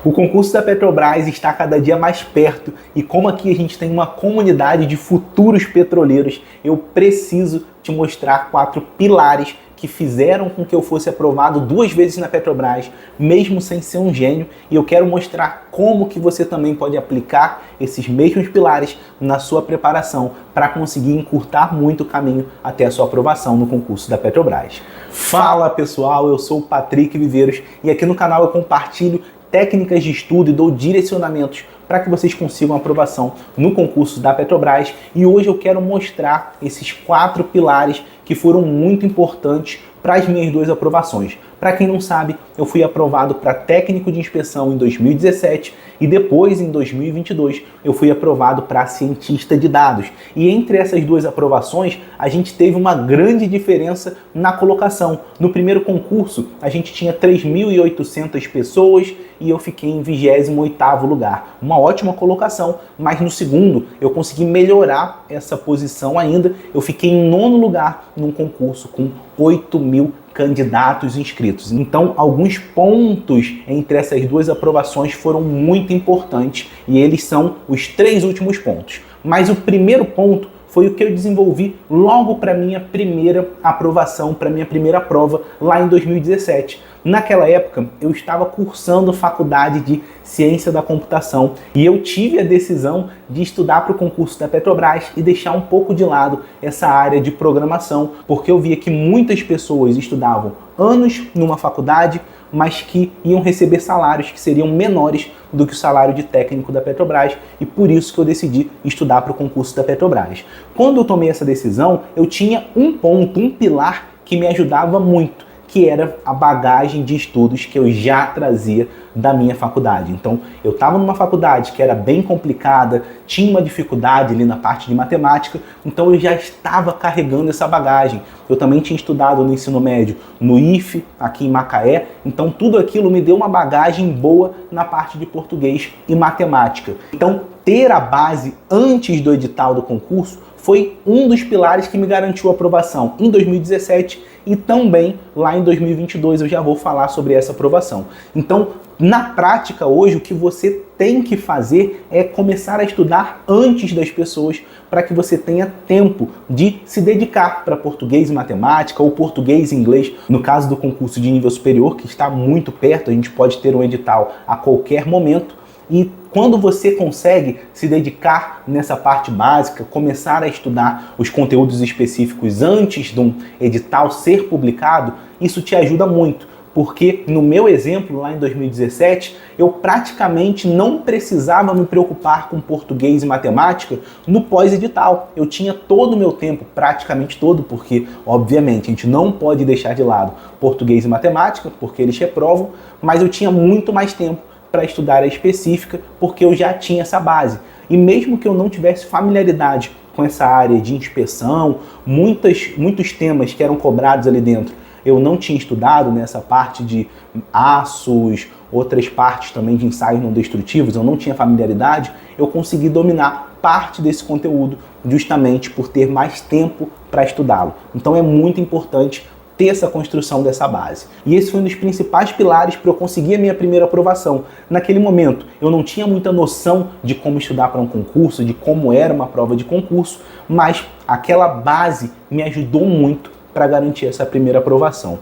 O concurso da Petrobras está cada dia mais perto e como aqui a gente tem uma comunidade de futuros petroleiros, eu preciso te mostrar 4 pilares que fizeram com que eu fosse aprovado 2 vezes na Petrobras, mesmo sem ser um gênio, e eu quero mostrar como que você também pode aplicar esses mesmos pilares na sua preparação para conseguir encurtar muito o caminho até a sua aprovação no concurso da Petrobras. Fala pessoal, eu sou o Patrick Viveiros e aqui no canal eu compartilho técnicas de estudo e dou direcionamentos para que vocês consigam aprovação no concurso da Petrobras. E hoje eu quero mostrar esses 4 pilares que foram muito importantes para as minhas 2 aprovações. Para quem não sabe, eu fui aprovado para técnico de inspeção em 2017 e depois, em 2022, eu fui aprovado para cientista de dados. E entre essas 2 aprovações, a gente teve uma grande diferença na colocação. No primeiro concurso, a gente tinha 3.800 pessoas e eu fiquei em 28º lugar. Uma ótima colocação, mas no segundo eu consegui melhorar essa posição ainda. Eu fiquei em 9º lugar num concurso com 8.000 candidatos inscritos. Então, alguns pontos entre essas 2 aprovações foram muito importantes e eles são os 3 últimos pontos. Mas o primeiro ponto foi o que eu desenvolvi logo para minha primeira aprovação, para minha primeira prova lá em 2017. Naquela época, eu estava cursando faculdade de Ciência da Computação e eu tive a decisão de estudar para o concurso da Petrobras e deixar um pouco de lado essa área de programação, porque eu via que muitas pessoas estudavam anos numa faculdade, mas que iam receber salários que seriam menores do que o salário de técnico da Petrobras, e por isso que eu decidi estudar para o concurso da Petrobras. Quando eu tomei essa decisão, eu tinha um ponto, um pilar que me ajudava muito, que era a bagagem de estudos que eu já trazia da minha faculdade. Então, eu estava numa faculdade que era bem complicada, tinha uma dificuldade ali na parte de matemática, então eu já estava carregando essa bagagem. Eu também tinha estudado no ensino médio no IFE, aqui em Macaé, então tudo aquilo me deu uma bagagem boa na parte de português e matemática. Então, ter a base antes do edital do concurso foi um dos pilares que me garantiu a aprovação em 2017 e também lá em 2022 eu já vou falar sobre essa aprovação. Então, na prática hoje, o que você tem que fazer é começar a estudar antes das pessoas para que você tenha tempo de se dedicar para português e matemática ou português e inglês. No caso do concurso de nível superior, que está muito perto, a gente pode ter um edital a qualquer momento. E quando você consegue se dedicar nessa parte básica, começar a estudar os conteúdos específicos antes de um edital ser publicado, isso te ajuda muito. Porque no meu exemplo, lá em 2017, eu praticamente não precisava me preocupar com português e matemática no pós-edital. Eu tinha todo o meu tempo, praticamente todo, porque, obviamente, a gente não pode deixar de lado português e matemática, porque eles reprovam, mas eu tinha muito mais tempo para estudar a específica, porque eu já tinha essa base. E mesmo que eu não tivesse familiaridade com essa área de inspeção, muitos temas que eram cobrados ali dentro, eu não tinha estudado nessa parte de aços, outras partes também de ensaios não destrutivos, eu não tinha familiaridade, eu consegui dominar parte desse conteúdo justamente por ter mais tempo para estudá-lo. Então é muito importante ter essa construção dessa base. E esse foi um dos principais pilares para eu conseguir a minha primeira aprovação. Naquele momento, eu não tinha muita noção de como estudar para um concurso, de como era uma prova de concurso, mas aquela base me ajudou muito para garantir essa primeira aprovação.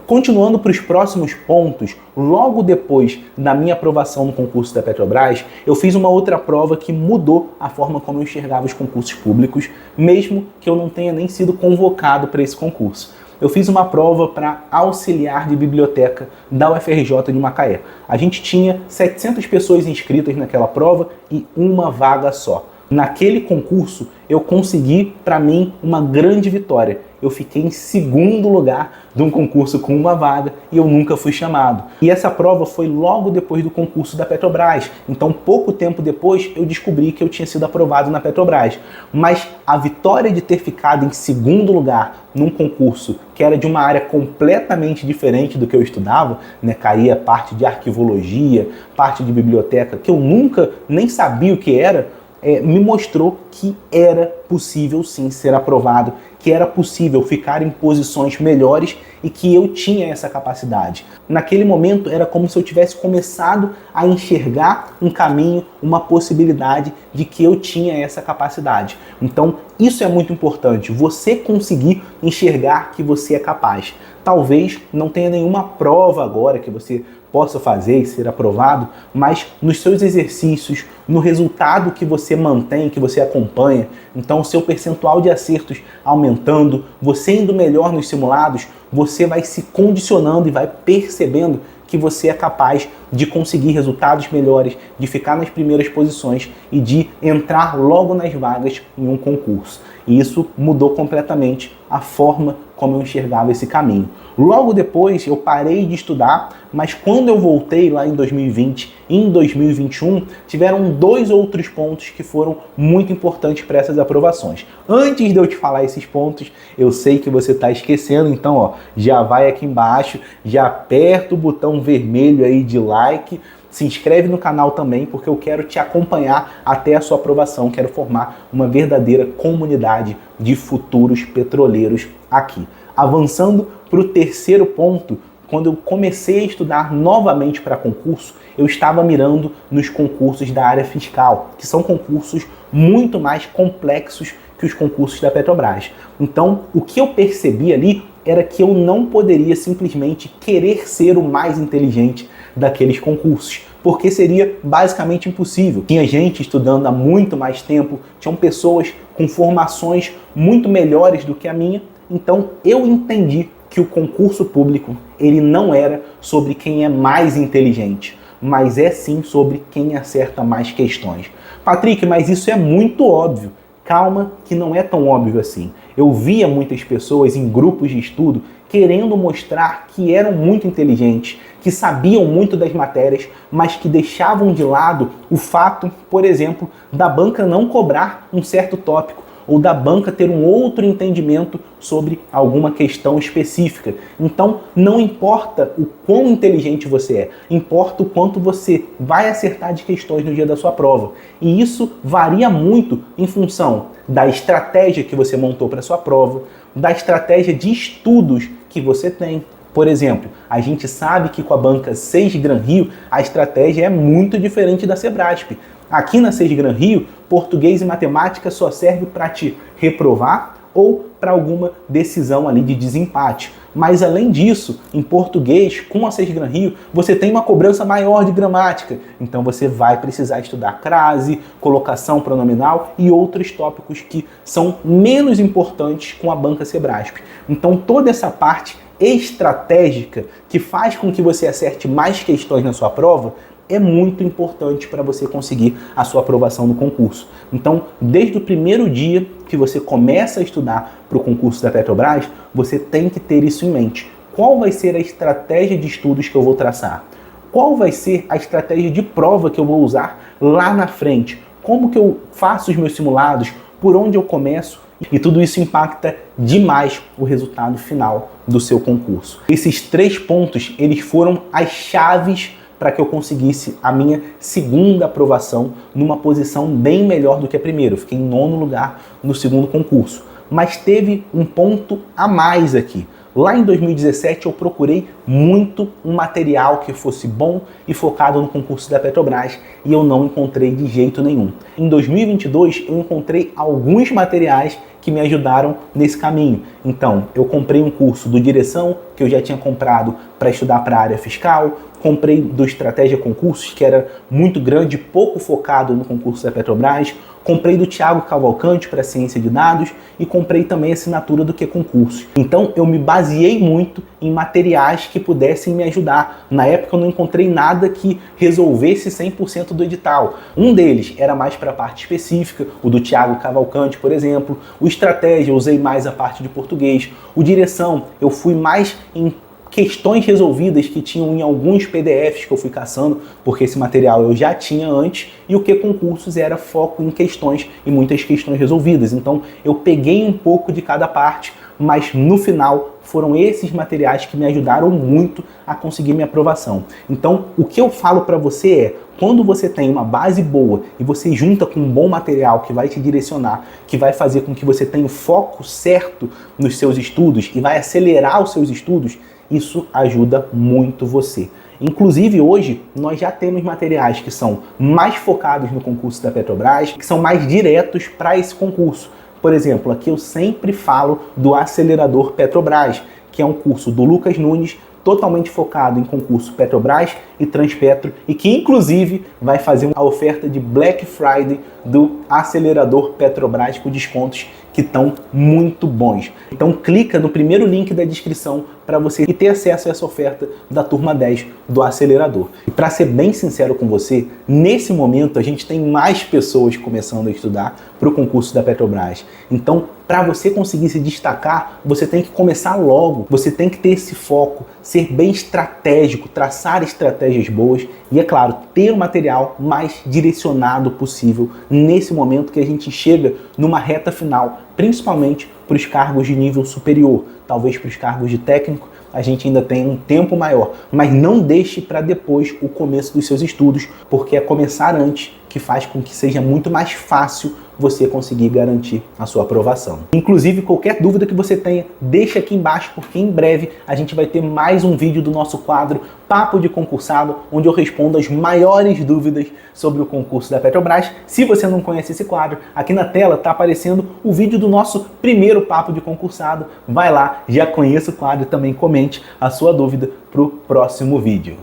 Continuando para os próximos pontos, logo depois da minha aprovação no concurso da Petrobras, eu fiz uma outra prova que mudou a forma como eu enxergava os concursos públicos, mesmo que eu não tenha nem sido convocado para esse concurso. Eu fiz uma prova para auxiliar de biblioteca da UFRJ de Macaé. A gente tinha 700 pessoas inscritas naquela prova e uma vaga só. Naquele concurso, eu consegui, para mim, uma grande vitória. Eu fiquei em 2º lugar de um concurso com uma vaga e eu nunca fui chamado. E essa prova foi logo depois do concurso da Petrobras. Então, pouco tempo depois, eu descobri que eu tinha sido aprovado na Petrobras. Mas a vitória de ter ficado em 2º lugar num concurso que era de uma área completamente diferente do que eu estudava, né? Caía parte de arquivologia, parte de biblioteca, que eu nunca nem sabia o que era, me mostrou que era possível sim ser aprovado, que era possível ficar em posições melhores e que eu tinha essa capacidade. Naquele momento era como se eu tivesse começado a enxergar um caminho, uma possibilidade de que eu tinha essa capacidade. Então isso é muito importante, você conseguir enxergar que você é capaz. Talvez não tenha nenhuma prova agora que você possa fazer e ser aprovado, mas nos seus exercícios, no resultado que você mantém, que você acompanha, então o seu percentual de acertos aumentando, você indo melhor nos simulados, você vai se condicionando e vai percebendo que você é capaz de conseguir resultados melhores, de ficar nas primeiras posições e de entrar logo nas vagas em um concurso. E isso mudou completamente a forma como eu enxergava esse caminho. Logo depois eu parei de estudar, mas quando eu voltei lá em 2020 e em 2021, tiveram 2 outros pontos que foram muito importantes para essas aprovações. Antes de eu te falar esses pontos, eu sei que você está esquecendo, então ó, já vai aqui embaixo, já aperta o botão vermelho aí de like, se inscreve no canal também, porque eu quero te acompanhar até a sua aprovação, quero formar uma verdadeira comunidade de futuros petroleiros aqui. Avançando para o terceiro ponto, quando eu comecei a estudar novamente para concurso, eu estava mirando nos concursos da área fiscal, que são concursos muito mais complexos que os concursos da Petrobras. Então, o que eu percebi ali era que eu não poderia simplesmente querer ser o mais inteligente daqueles concursos, porque seria basicamente impossível. Tinha gente estudando há muito mais tempo, tinham pessoas com formações muito melhores do que a minha, então eu entendi que o concurso público ele não era sobre quem é mais inteligente, mas é sim sobre quem acerta mais questões. Patrick, mas isso é muito óbvio. Calma, que não é tão óbvio assim. Eu via muitas pessoas em grupos de estudo querendo mostrar que eram muito inteligentes, que sabiam muito das matérias, mas que deixavam de lado o fato, por exemplo, da banca não cobrar um certo tópico, ou da banca ter um outro entendimento sobre alguma questão específica. Então, não importa o quão inteligente você é, importa o quanto você vai acertar de questões no dia da sua prova. E isso varia muito em função da estratégia que você montou para a sua prova, da estratégia de estudos que você tem. Por exemplo, a gente sabe que com a banca 6 Gran Rio, a estratégia é muito diferente da Sebrasp. Aqui na 6 Gran Rio, português e matemática só serve para te reprovar ou para alguma decisão ali de desempate. Mas além disso, em português, com a 6 Gran Rio, você tem uma cobrança maior de gramática. Então você vai precisar estudar crase, colocação pronominal e outros tópicos que são menos importantes com a banca Sebrasp. Então toda essa parte estratégica que faz com que você acerte mais questões na sua prova é muito importante para você conseguir a sua aprovação no concurso. Então, desde o primeiro dia que você começa a estudar para o concurso da Petrobras, você tem que ter isso em mente. Qual vai ser a estratégia de estudos que eu vou traçar? Qual vai ser a estratégia de prova que eu vou usar lá na frente? Como que eu faço os meus simulados? Por onde eu começo? E tudo isso impacta demais o resultado final do seu concurso. Esses 3 pontos, eles foram as chaves para que eu conseguisse a minha segunda aprovação numa posição bem melhor do que a primeira. Eu fiquei em 9º lugar no segundo concurso. Mas teve um ponto a mais aqui. Lá em 2017 eu procurei muito um material que fosse bom e focado no concurso da Petrobras e eu não encontrei de jeito nenhum. Em 2022 eu encontrei alguns materiais que me ajudaram nesse caminho. Então, eu comprei um curso do Direção, que eu já tinha comprado para estudar para a área fiscal, comprei do Estratégia Concursos, que era muito grande, pouco focado no concurso da Petrobras, comprei do Thiago Cavalcante para Ciência de Dados e comprei também a assinatura do QConcursos. Então, eu me baseei muito em materiais que pudessem me ajudar. Na época, eu não encontrei nada que resolvesse 100% do edital. Um deles era mais para a parte específica, o do Thiago Cavalcante, por exemplo. O Estratégia, eu usei mais a parte de português. O Direção, eu fui mais em questões resolvidas que tinham em alguns PDFs que eu fui caçando, porque esse material eu já tinha antes, e o QConcursos era foco em questões e muitas questões resolvidas. Então eu peguei um pouco de cada parte, mas no final foram esses materiais que me ajudaram muito a conseguir minha aprovação. Então, o que eu falo para você é, quando você tem uma base boa e você junta com um bom material que vai te direcionar, que vai fazer com que você tenha o foco certo nos seus estudos e vai acelerar os seus estudos, isso ajuda muito você. Inclusive hoje nós já temos materiais que são mais focados no concurso da Petrobras, que são mais diretos para esse concurso. Por exemplo, aqui eu sempre falo do Acelerador Petrobras, que é um curso do Lucas Nunes, totalmente focado em concurso Petrobras e Transpetro, e que inclusive vai fazer a oferta de Black Friday do Acelerador Petrobras com descontos que estão muito bons. Então clica no primeiro link da descrição para você ter acesso a essa oferta da turma 10 do Acelerador. E para ser bem sincero com você, nesse momento a gente tem mais pessoas começando a estudar para o concurso da Petrobras. Então, para você conseguir se destacar, você tem que começar logo, você tem que ter esse foco, ser bem estratégico, traçar estratégias boas e, é claro, ter o material mais direcionado possível nesse momento que a gente chega numa reta final, principalmente para os cargos de nível superior, talvez para os cargos de técnico, a gente ainda tem um tempo maior, mas não deixe para depois o começo dos seus estudos, porque é começar antes que faz com que seja muito mais fácil você conseguir garantir a sua aprovação. Inclusive, qualquer dúvida que você tenha, deixa aqui embaixo, porque em breve a gente vai ter mais um vídeo do nosso quadro Papo de Concursado, onde eu respondo as maiores dúvidas sobre o concurso da Petrobras. Se você não conhece esse quadro, aqui na tela está aparecendo o vídeo do nosso primeiro Papo de Concursado. Vai lá, já conheça o quadro e também comente a sua dúvida para o próximo vídeo.